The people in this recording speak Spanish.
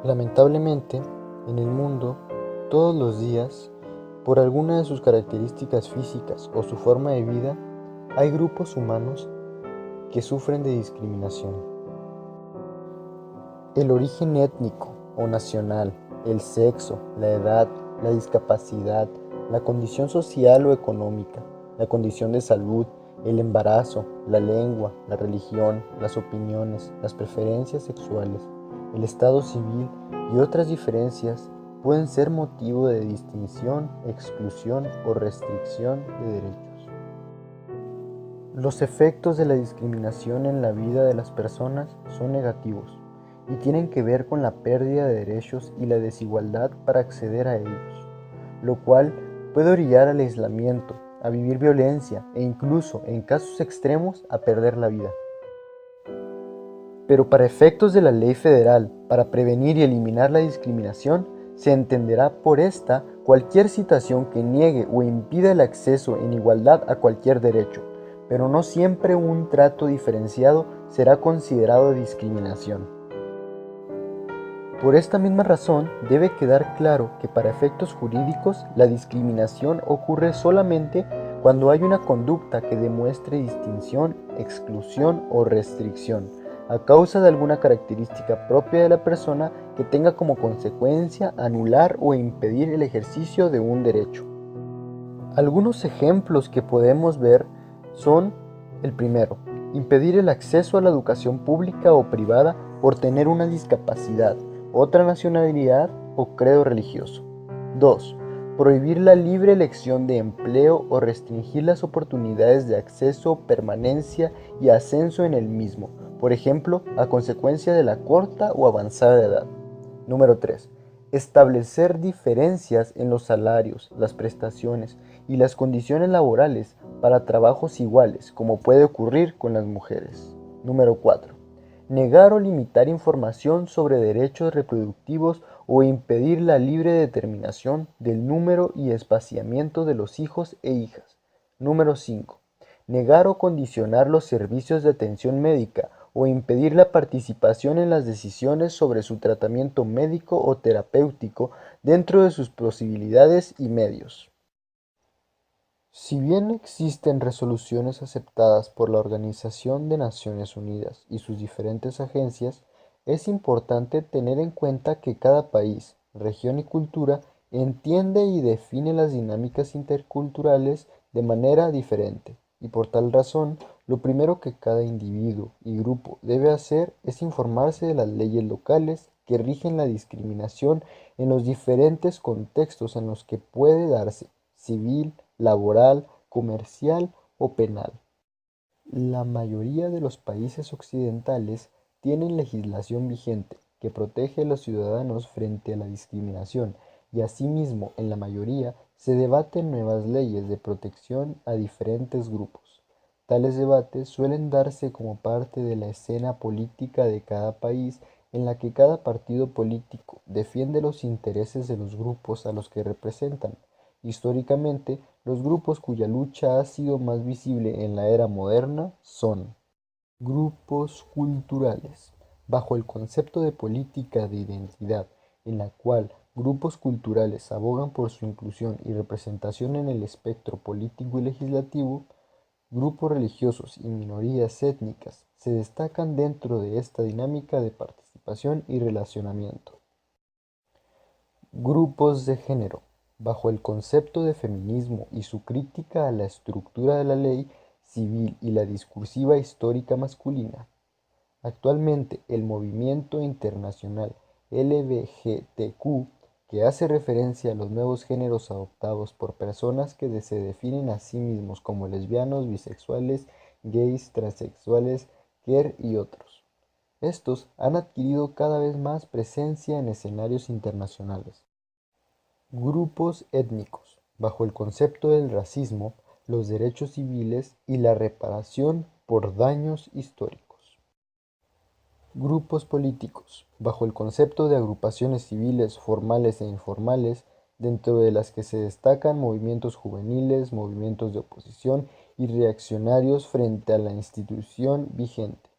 Lamentablemente, en el mundo, todos los días, por alguna de sus características físicas o su forma de vida, hay grupos humanos que sufren de discriminación. El origen étnico o nacional, el sexo, la edad, la discapacidad, la condición social o económica, la condición de salud, el embarazo, la lengua, la religión, las opiniones, las preferencias sexuales, el estado civil y otras diferencias pueden ser motivo de distinción, exclusión o restricción de derechos. Los efectos de la discriminación en la vida de las personas son negativos y tienen que ver con la pérdida de derechos y la desigualdad para acceder a ellos, lo cual puede orillar al aislamiento, a vivir violencia e incluso, en casos extremos, a perder la vida. Pero para efectos de la ley federal, para prevenir y eliminar la discriminación, se entenderá por esta cualquier situación que niegue o impida el acceso en igualdad a cualquier derecho, pero no siempre un trato diferenciado será considerado discriminación. Por esta misma razón, debe quedar claro que para efectos jurídicos la discriminación ocurre solamente cuando hay una conducta que demuestre distinción, exclusión o restricción a causa de alguna característica propia de la persona que tenga como consecuencia anular o impedir el ejercicio de un derecho. Algunos ejemplos que podemos ver son el primero, impedir el acceso a la educación pública o privada por tener una discapacidad, otra nacionalidad o credo religioso. 2. Prohibir la libre elección de empleo o restringir las oportunidades de acceso, permanencia y ascenso en el mismo, por ejemplo, a consecuencia de la corta o avanzada edad. Número 3. Establecer diferencias en los salarios, las prestaciones y las condiciones laborales para trabajos iguales, como puede ocurrir con las mujeres. Número 4. Negar o limitar información sobre derechos reproductivos o impedir la libre determinación del número y espaciamiento de los hijos e hijas. Número 5. Negar o condicionar los servicios de atención médica o impedir la participación en las decisiones sobre su tratamiento médico o terapéutico dentro de sus posibilidades y medios. Si bien existen resoluciones aceptadas por la Organización de Naciones Unidas y sus diferentes agencias, es importante tener en cuenta que cada país, región y cultura entiende y define las dinámicas interculturales de manera diferente, y por tal razón, lo primero que cada individuo y grupo debe hacer es informarse de las leyes locales que rigen la discriminación en los diferentes contextos en los que puede darse, civil, laboral, comercial o penal. La mayoría de los países occidentales tienen legislación vigente que protege a los ciudadanos frente a la discriminación y asimismo en la mayoría se debaten nuevas leyes de protección a diferentes grupos. Tales debates suelen darse como parte de la escena política de cada país en la que cada partido político defiende los intereses de los grupos a los que representan. Históricamente, los grupos cuya lucha ha sido más visible en la era moderna son grupos culturales, bajo el concepto de política de identidad, en la cual grupos culturales abogan por su inclusión y representación en el espectro político y legislativo. Grupos religiosos y minorías étnicas se destacan dentro de esta dinámica de participación y relacionamiento. Grupos de género, bajo el concepto de feminismo y su crítica a la estructura de la ley civil y la discursiva histórica masculina. Actualmente, el movimiento internacional LGBTQ, que hace referencia a los nuevos géneros adoptados por personas que se definen a sí mismos como lesbianos, bisexuales, gays, transexuales, queer y otros. Estos han adquirido cada vez más presencia en escenarios internacionales. Grupos étnicos, bajo el concepto del racismo, los derechos civiles y la reparación por daños históricos. Grupos políticos, bajo el concepto de agrupaciones civiles formales e informales, dentro de las que se destacan movimientos juveniles, movimientos de oposición y reaccionarios frente a la institución vigente.